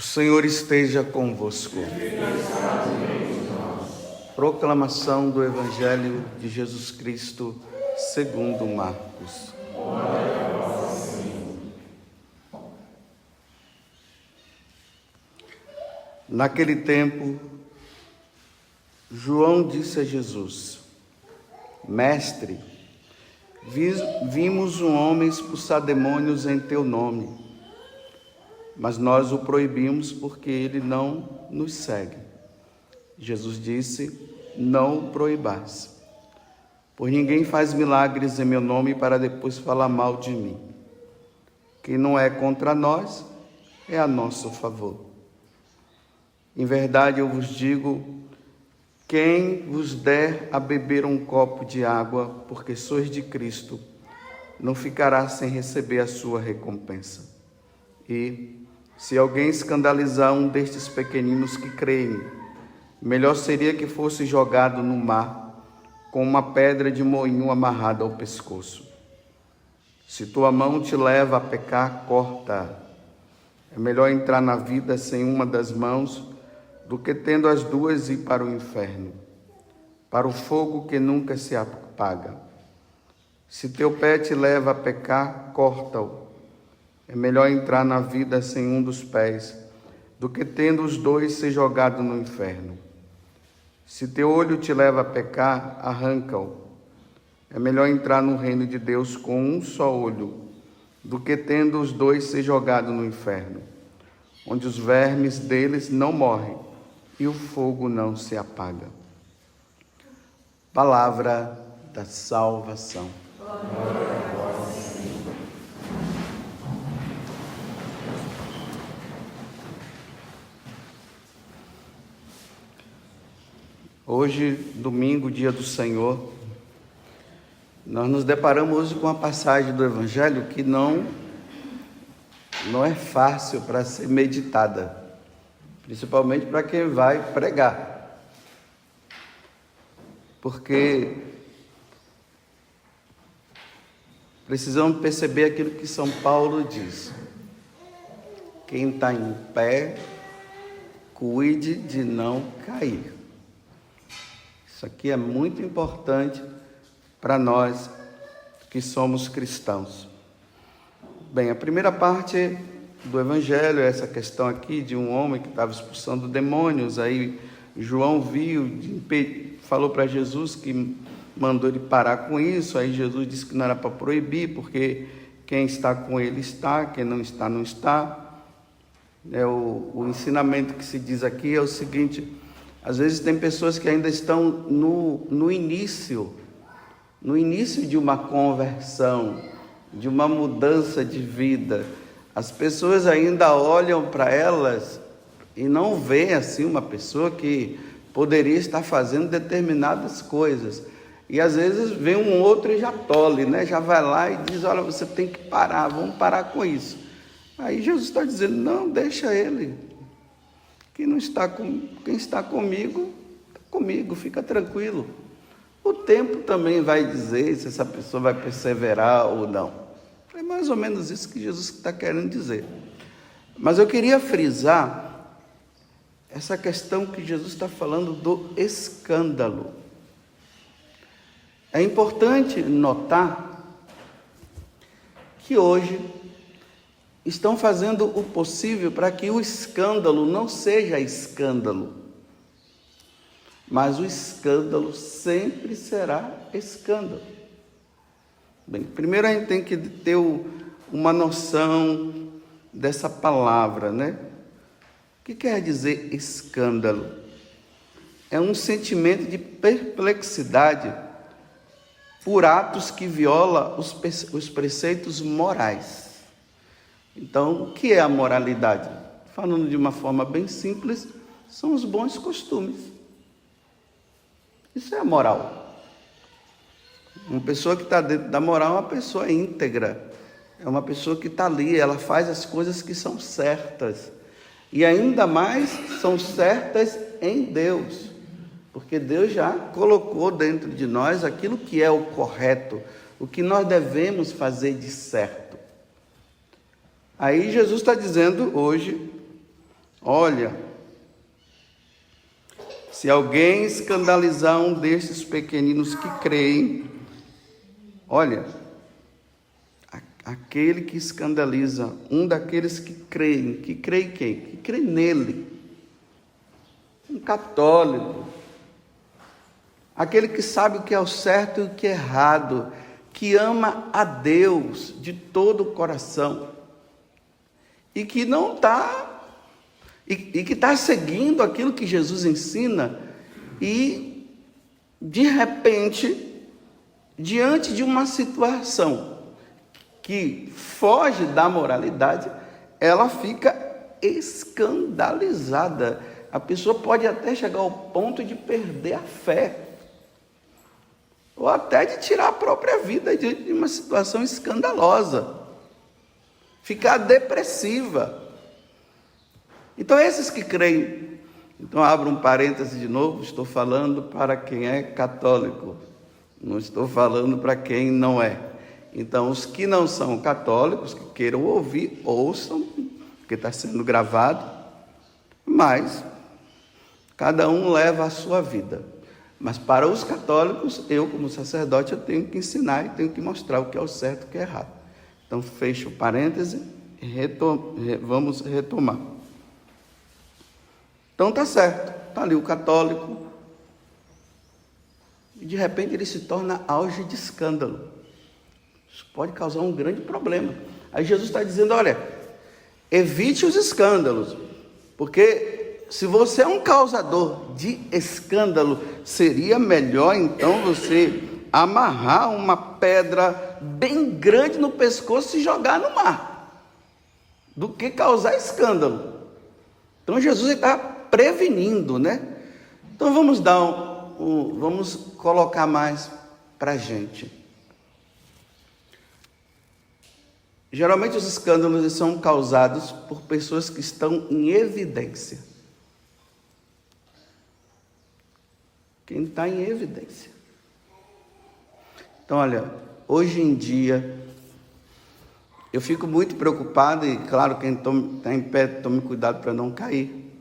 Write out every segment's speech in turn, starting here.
Senhor esteja convosco. Proclamação do Evangelho de Jesus Cristo segundo Marcos. Naquele tempo, João disse a Jesus: Mestre, vimos um homem expulsar demônios em teu nome, mas nós o proibimos porque ele não nos segue. Jesus disse: não o proibais, pois ninguém faz milagres em meu nome para depois falar mal de mim. Quem não é contra nós é a nosso favor. Em verdade eu vos digo, quem vos der a beber um copo de água, porque sois de Cristo, não ficará sem receber a sua recompensa. E, se alguém escandalizar um destes pequeninos que creem, melhor seria que fosse jogado no mar, com uma pedra de moinho amarrada ao pescoço. Se tua mão te leva a pecar, corta-a. É melhor entrar na vida sem uma das mãos, do que tendo as duas ir para o inferno, para o fogo que nunca se apaga. Se teu pé te leva a pecar, corta-o. É melhor entrar na vida sem um dos pés, do que tendo os dois ser jogado no inferno. Se teu olho te leva a pecar, arranca-o. É melhor entrar no reino de Deus com um só olho, do que tendo os dois ser jogado no inferno, onde os vermes deles não morrem e o fogo não se apaga. Palavra da salvação. Hoje, domingo, dia do Senhor, nós nos deparamos hoje com uma passagem do Evangelho que não é fácil para ser meditada, principalmente para quem vai pregar, porque precisamos perceber aquilo que São Paulo diz: quem está em pé, cuide de não cair. Isso aqui é muito importante para nós que somos cristãos. Bem, a primeira parte do Evangelho é essa questão aqui de um homem que estava expulsando demônios. Aí João viu, falou para Jesus que mandou ele parar com isso. Aí Jesus disse que não era para proibir, porque quem está com ele está, quem não está, não está. O ensinamento que se diz aqui é o seguinte: às vezes tem pessoas que ainda estão no início de uma conversão, de uma mudança de vida. As pessoas ainda olham para elas e não veem assim uma pessoa que poderia estar fazendo determinadas coisas. E às vezes vem um outro e já tolhe, né? Já vai lá e diz: olha, você tem que parar, vamos parar com isso. Aí Jesus está dizendo: não, deixa ele. Quem está comigo, está comigo, fica tranquilo. O tempo também vai dizer se essa pessoa vai perseverar ou não. É mais ou menos isso que Jesus está querendo dizer. Mas eu queria frisar essa questão que Jesus está falando do escândalo. É importante notar que hoje estão fazendo o possível para que o escândalo não seja escândalo, mas o escândalo sempre será escândalo. Bem, primeiro a gente tem que ter uma noção dessa palavra, né? O que quer dizer escândalo? É um sentimento de perplexidade por atos que violam os preceitos morais. Então, o que é a moralidade? Falando de uma forma bem simples, são os bons costumes. Isso é a moral. Uma pessoa que está dentro da moral é uma pessoa íntegra. É uma pessoa que está ali, ela faz as coisas que são certas. E ainda mais são certas em Deus. Porque Deus já colocou dentro de nós aquilo que é o correto, o que nós devemos fazer de certo. Aí Jesus está dizendo hoje Olha, se alguém escandalizar um destes pequeninos que creem, olha, aquele que escandaliza um daqueles que creem quem? Que crê nele, um católico, aquele que sabe o que é o certo e o que é errado, que ama a Deus de todo o coração e que não está e que está seguindo aquilo que Jesus ensina e de repente, diante de uma situação que foge da moralidade, ela fica escandalizada. A pessoa pode até chegar ao ponto de perder a fé, ou até de tirar a própria vida de uma situação escandalosa, ficar depressiva. Então, esses que creem, então abro um parêntese de novo, estou falando para quem é católico, não estou falando para quem não é. Então, os que não são católicos, que queiram ouvir, ouçam, porque está sendo gravado, mas cada um leva a sua vida. Mas para os católicos, eu como sacerdote, eu tenho que ensinar e tenho que mostrar o que é o certo e o que é errado. Então, fecho o parêntese e vamos retomar. Então, está certo, está ali o católico, e de repente ele se torna auge de escândalo. Isso pode causar um grande problema. Aí Jesus está dizendo, olha, evite os escândalos, porque se você é um causador de escândalo, seria melhor então você amarrar uma pedra bem grande no pescoço e jogar no mar, do que causar escândalo. Então Jesus está prevenindo, né? Então vamos vamos colocar mais para a gente. Geralmente os escândalos são causados por pessoas que estão em evidência. Quem está em evidência. Então, olha, hoje em dia, eu fico muito preocupado, e claro, quem está em pé, tome cuidado para não cair.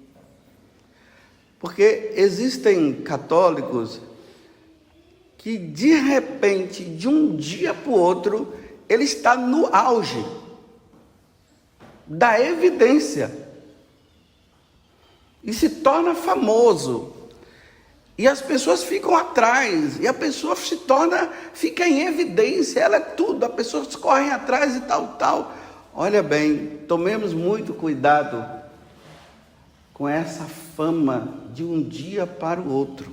Porque existem católicos que, de repente, de um dia para o outro, ele está no auge da evidência e se torna famoso. E as pessoas ficam atrás, e a pessoa fica em evidência, ela é tudo, as pessoas correm atrás e tal. Olha bem, tomemos muito cuidado com essa fama de um dia para o outro,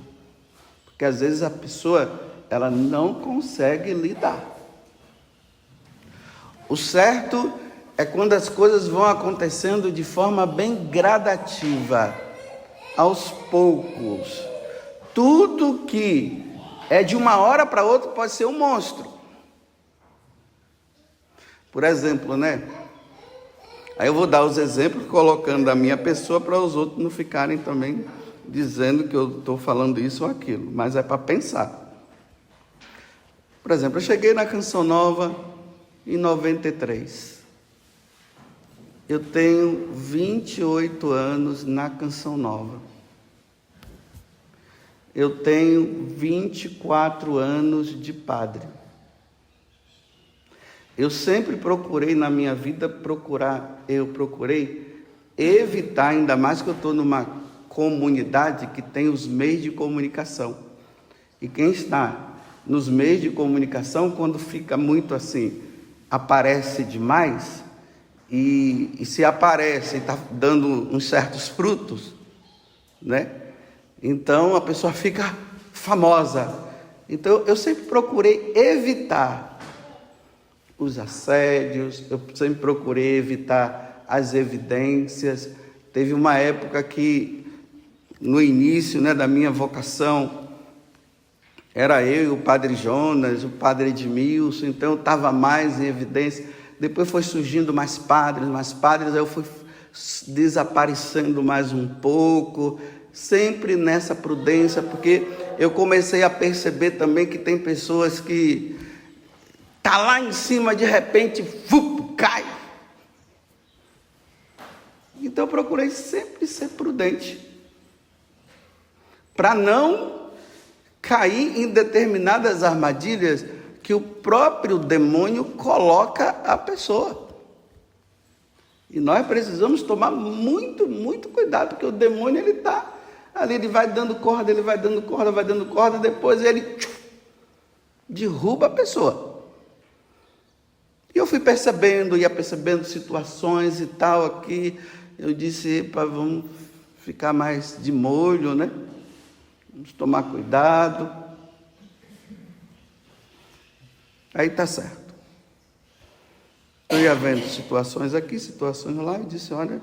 porque às vezes a pessoa, ela não consegue lidar. O certo é quando as coisas vão acontecendo de forma bem gradativa, aos poucos. Tudo que é de uma hora para outra pode ser um monstro. Por exemplo, né? Aí eu vou dar os exemplos colocando a minha pessoa para os outros não ficarem também dizendo que eu estou falando isso ou aquilo, mas é para pensar. Por exemplo, eu cheguei na Canção Nova em 93. Eu tenho 28 anos na Canção Nova. Eu tenho 24 anos de padre. Eu sempre procurei na minha vida, eu procurei evitar, ainda mais que eu estou numa comunidade que tem os meios de comunicação. E quem está nos meios de comunicação, quando fica muito assim, aparece demais, e se aparece e está dando uns certos frutos, né? Então a pessoa fica famosa. Então eu sempre procurei evitar os assédios, eu sempre procurei evitar as evidências. Teve uma época que, no início, né, da minha vocação, era eu e o padre Jonas, o padre Edmilson, então eu estava mais em evidência. Depois foi surgindo mais padres, aí eu fui desaparecendo mais um pouco, sempre nessa prudência, porque eu comecei a perceber também que tem pessoas que está lá em cima, de repente, cai. Então eu procurei sempre ser prudente, para não cair em determinadas armadilhas que o próprio demônio coloca a pessoa. E nós precisamos tomar muito, muito cuidado, porque o demônio, ele está ali, ele vai dando corda, depois ele derruba a pessoa. E eu fui percebendo, ia percebendo situações e tal aqui. Eu disse, vamos ficar mais de molho, né? Vamos tomar cuidado. Aí tá certo. Eu ia vendo situações aqui, situações lá, e disse, olha,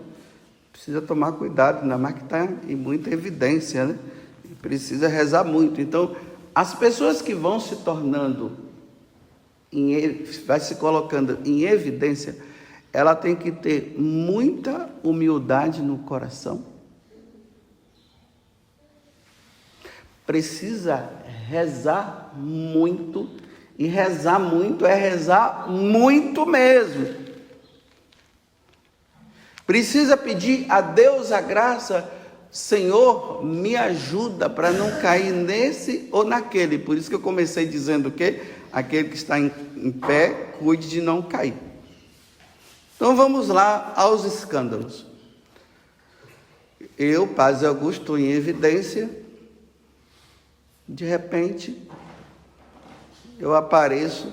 precisa tomar cuidado, ainda mais que está em muita evidência, né? E precisa rezar muito. Então, as pessoas que vão se tornando, vai se colocando em evidência, ela tem que ter muita humildade no coração. Precisa rezar muito, e rezar muito é rezar muito mesmo. Precisa pedir a Deus a graça, Senhor, me ajuda para não cair nesse ou naquele. Por isso que eu comecei dizendo que aquele que está em pé, cuide de não cair. Então vamos lá aos escândalos. Eu, Padre Augusto, em evidência, de repente, eu apareço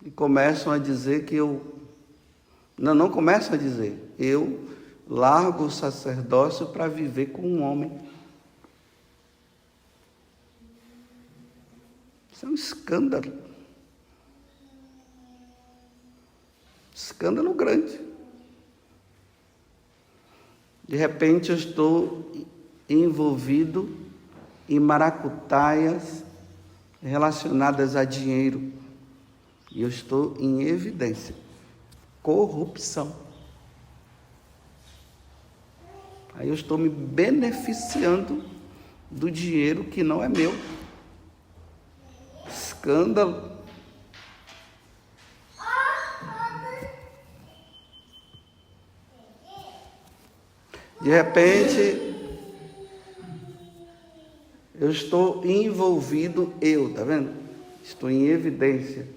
e começam a dizer que não começam a dizer, eu largo o sacerdócio para viver com um homem. Isso é um escândalo. Escândalo grande. De repente eu estou envolvido em maracutaias relacionadas a dinheiro. E eu estou em evidência. Corrupção. Aí eu estou me beneficiando do dinheiro que não é meu. Escândalo. De repente, eu estou envolvido, tá vendo? Estou em evidência,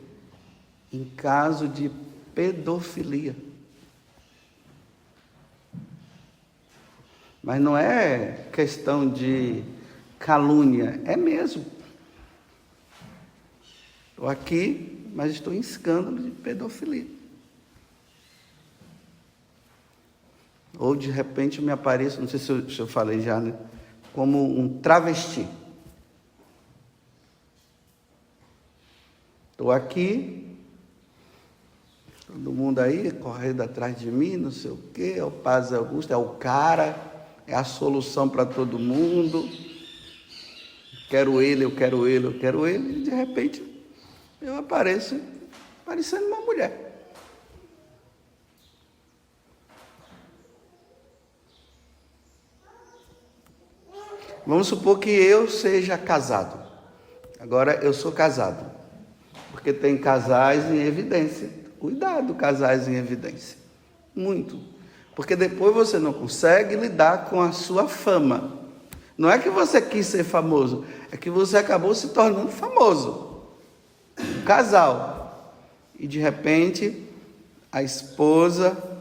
em caso de pedofilia. Mas não é questão de calúnia, é mesmo. Estou aqui, mas estou em escândalo de pedofilia. Ou de repente eu me apareço, não sei se eu falei já, né? Como um travesti. Estou aqui, todo mundo aí correndo atrás de mim, não sei o quê, é o Padre Augusto, é o cara, é a solução para todo mundo. Quero ele, eu quero ele, eu quero ele, e de repente eu apareço parecendo uma mulher. Vamos supor que eu seja casado. Agora eu sou casado. Porque tem casais em evidência. Cuidado, casais em evidência. Muito. Porque depois você não consegue lidar com a sua fama. Não é que você quis ser famoso, é que você acabou se tornando famoso. Um casal. E de repente, a esposa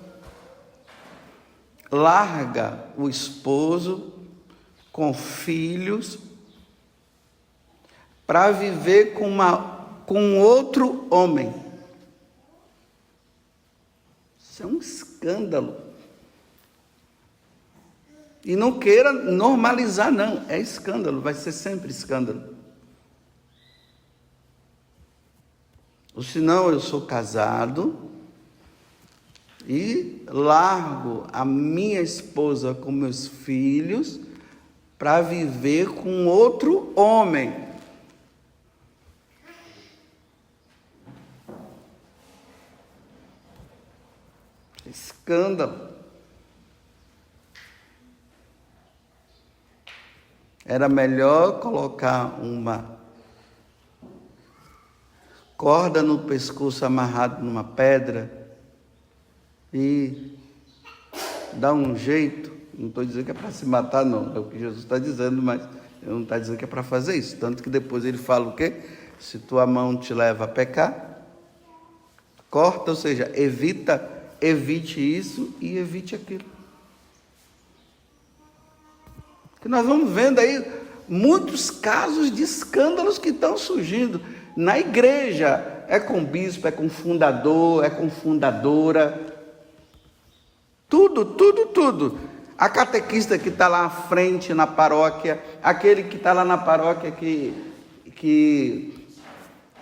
larga o esposo com filhos para viver com outro homem. Isso é um escândalo. E não queira normalizar, não. É escândalo, vai ser sempre escândalo. Ou senão eu sou casado e largo a minha esposa com meus filhos para viver com outro homem. Escândalo. Era melhor colocar uma corda no pescoço amarrado numa pedra e dá um jeito, não estou dizendo que é para se matar, não, é o que Jesus está dizendo, mas ele não está dizendo que é para fazer isso. Tanto que depois ele fala o quê? Se tua mão te leva a pecar, corta, ou seja, evite isso e evite aquilo. Que nós vamos vendo aí muitos casos de escândalos que estão surgindo na igreja. É com bispo, é com fundador, é com fundadora. Tudo. A catequista que está lá à frente na paróquia, aquele que está lá na paróquia que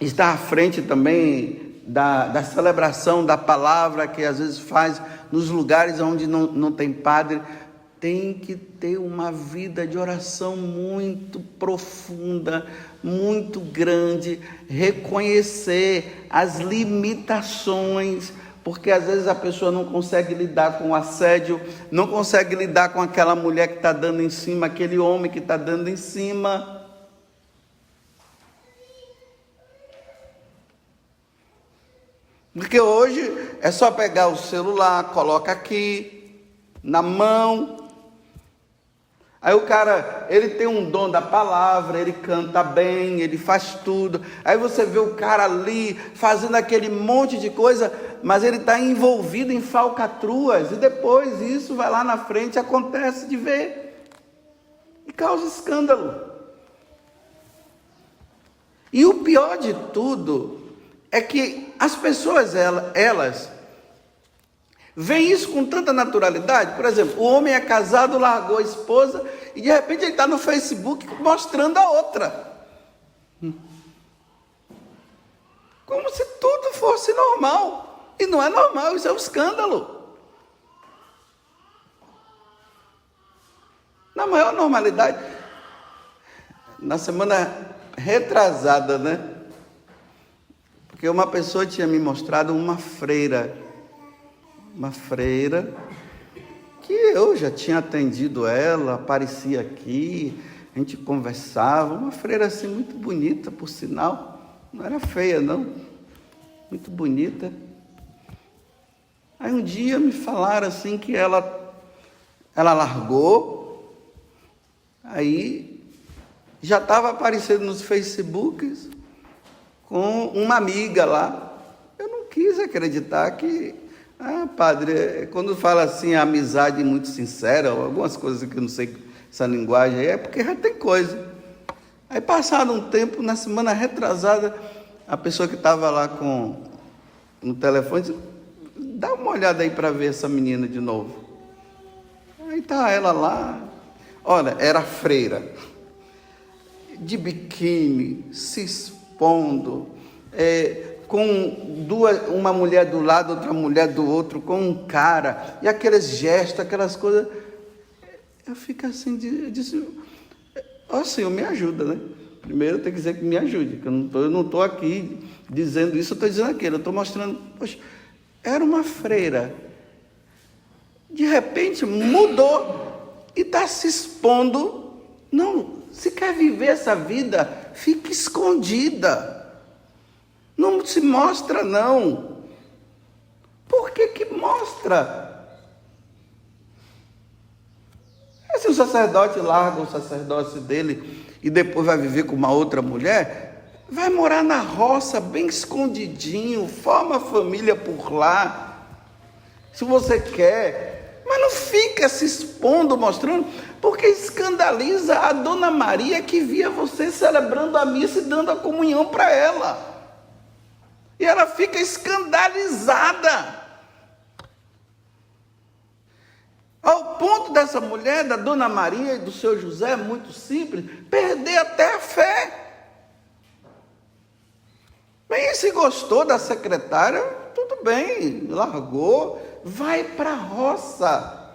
está à frente também da celebração da palavra, que às vezes faz nos lugares onde não tem padre, tem que ter uma vida de oração muito profunda, muito grande, reconhecer as limitações, porque às vezes a pessoa não consegue lidar com o assédio, não consegue lidar com aquela mulher que está dando em cima, aquele homem que está dando em cima. Porque hoje é só pegar o celular, coloca aqui, na mão. Aí o cara, ele tem um dom da palavra, ele canta bem, ele faz tudo. Aí você vê o cara ali fazendo aquele monte de coisa, mas ele está envolvido em falcatruas. E depois isso vai lá na frente, acontece de ver. E causa escândalo. E o pior de tudo é que as pessoas, elas veem isso com tanta naturalidade. Por exemplo, o homem é casado, largou a esposa e de repente ele está no Facebook mostrando a outra. Como se tudo fosse normal. E não é normal, isso é um escândalo. Na maior normalidade, na semana retrasada, né? Porque uma pessoa tinha me mostrado uma freira que eu já tinha atendido ela, aparecia aqui, a gente conversava, uma freira assim muito bonita, por sinal, não era feia não, muito bonita. Aí um dia me falaram assim que ela largou, aí já estava aparecendo nos Facebooks com uma amiga lá. Eu não quis acreditar que... padre, quando fala assim, a amizade muito sincera, ou algumas coisas que eu não sei essa linguagem aí, é porque já tem coisa. Aí passado um tempo, na semana retrasada, a pessoa que estava lá no telefone disse, dá uma olhada aí para ver essa menina de novo. Aí tá ela lá, olha, era freira, de biquíni, se expondo, com uma mulher do lado, outra mulher do outro, com um cara, e aqueles gestos, aquelas coisas. Eu fico assim, eu disse, Senhor, me ajuda, né? Primeiro tem que dizer que me ajude, que eu não estou aqui dizendo isso, eu estou dizendo aquilo, eu estou mostrando, poxa, era uma freira, de repente mudou, e está se expondo. Não, se quer viver essa vida, fique escondida. Não se mostra, não. Por que mostra? Se o sacerdote larga o sacerdócio dele e depois vai viver com uma outra mulher, vai morar na roça, bem escondidinho, forma a família por lá, se você quer. Mas não fica se expondo, mostrando, porque escandaliza a Dona Maria que via você celebrando a missa e dando a comunhão para ela. E ela fica escandalizada. Ao ponto dessa mulher, da Dona Maria e do seu José, muito simples, perder até a fé. Bem, se gostou da secretária, tudo bem, largou, vai para a roça.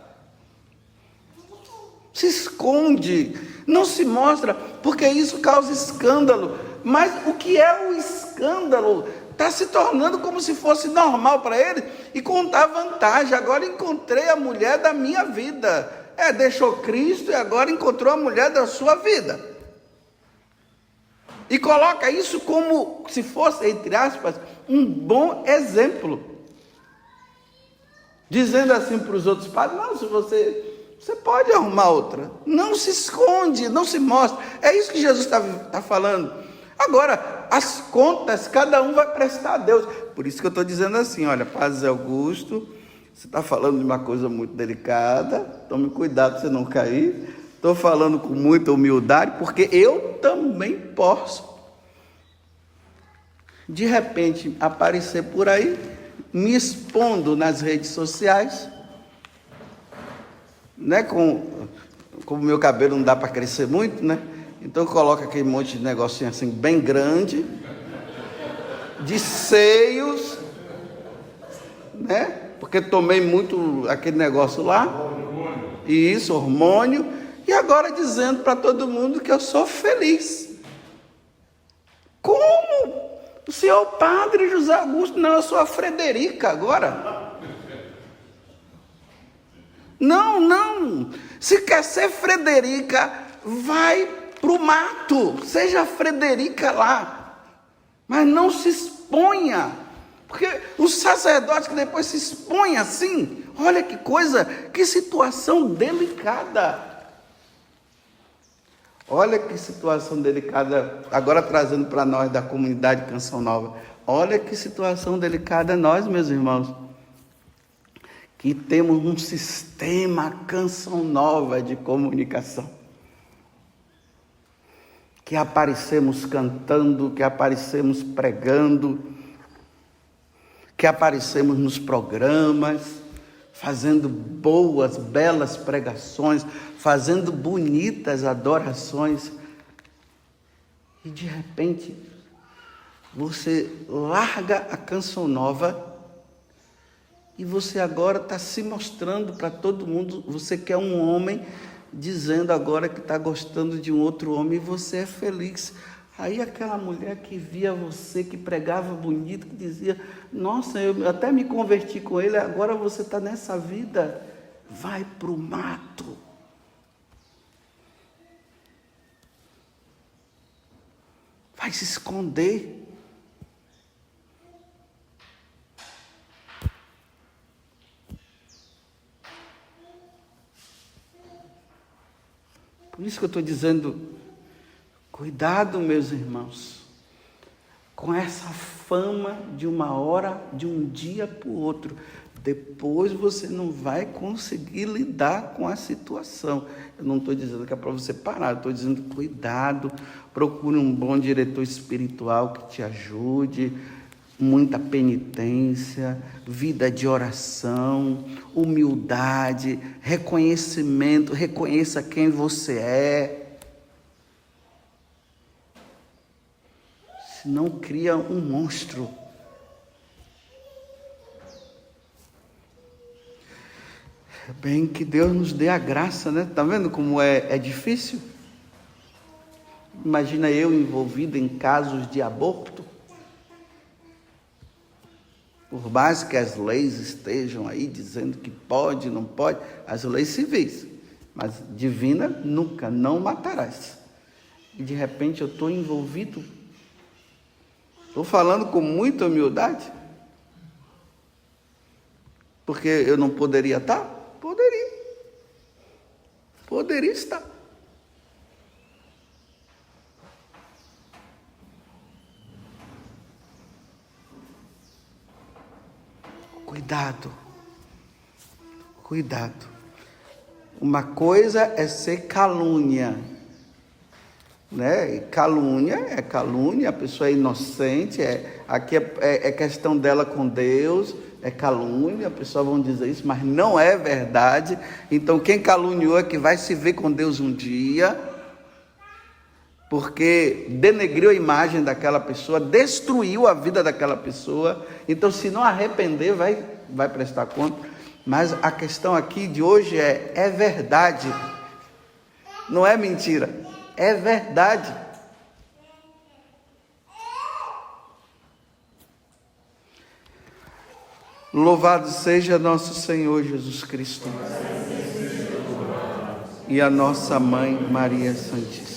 Se esconde, não se mostra, porque isso causa escândalo. Mas o que é o escândalo? Está se tornando como se fosse normal para ele e contar vantagem. Agora encontrei a mulher da minha vida. Deixou Cristo e agora encontrou a mulher da sua vida. E coloca isso como se fosse, entre aspas, um bom exemplo. dizendo assim para os outros padres: não, se você pode arrumar outra. Não se esconde, não se mostra. É isso que Jesus está falando. Agora, as contas, cada um vai prestar a Deus. Por isso que eu estou dizendo assim: olha, Padre Zé Augusto, você está falando de uma coisa muito delicada, tome cuidado para você não cair. Estou falando com muita humildade, porque eu também posso, de repente, aparecer por aí, me expondo nas redes sociais, né? Como o meu cabelo não dá para crescer muito, né? Então coloca aquele monte de negocinho assim, bem grande, de seios, né? Porque tomei muito aquele negócio lá, e isso, hormônio, e agora dizendo para todo mundo que eu sou feliz. Como? O senhor Padre José Augusto? Não, eu sou a Frederica agora. Não. Se quer ser Frederica, vai para o mato. Seja Frederica lá. Mas não se exponha. Porque os sacerdotes que depois se expõem assim, olha que coisa, que situação delicada. Olha que situação delicada, agora trazendo para nós da comunidade Canção Nova. Olha que situação delicada nós, meus irmãos, que temos um sistema Canção Nova de comunicação. Que aparecemos cantando, que aparecemos pregando, que aparecemos nos programas, fazendo boas, belas pregações, fazendo bonitas adorações, e de repente você larga a Canção Nova e você agora está se mostrando para todo mundo. Você quer um homem dizendo agora que está gostando de um outro homem, e você é feliz. Aí aquela mulher que via você, que pregava bonito, que dizia: nossa, eu até me converti com ele, agora você está nessa vida, vai para o mato. Vai se esconder. Por isso que eu estou dizendo, cuidado, meus irmãos, com essa fama de uma hora, de um dia para o outro. Depois você não vai conseguir lidar com a situação. Eu não estou dizendo que é para você parar, eu estou dizendo cuidado, procure um bom diretor espiritual que te ajude, muita penitência, vida de oração, humildade, reconhecimento, reconheça quem você é. Senão cria um monstro. Bem, que Deus nos dê a graça, né? Tá vendo como é difícil? Imagina eu envolvido em casos de aborto. Por mais que as leis estejam aí dizendo que pode, não pode, as leis civis, mas divina nunca, não matarás. E de repente eu estou envolvido. Estou falando com muita humildade. Porque eu não poderia estar? Poderia estar. Cuidado. Uma coisa é ser calúnia, né? E calúnia é calúnia, a pessoa é inocente, aqui é questão dela com Deus, é calúnia, a pessoa vão dizer isso, mas não é verdade. Então quem caluniou é que vai se ver com Deus um dia, porque denegriu a imagem daquela pessoa, destruiu a vida daquela pessoa. Então, se não arrepender, vai prestar conta. Mas a questão aqui de hoje é verdade, não é mentira, é verdade. Louvado seja nosso Senhor Jesus Cristo e a nossa Mãe Maria Santíssima.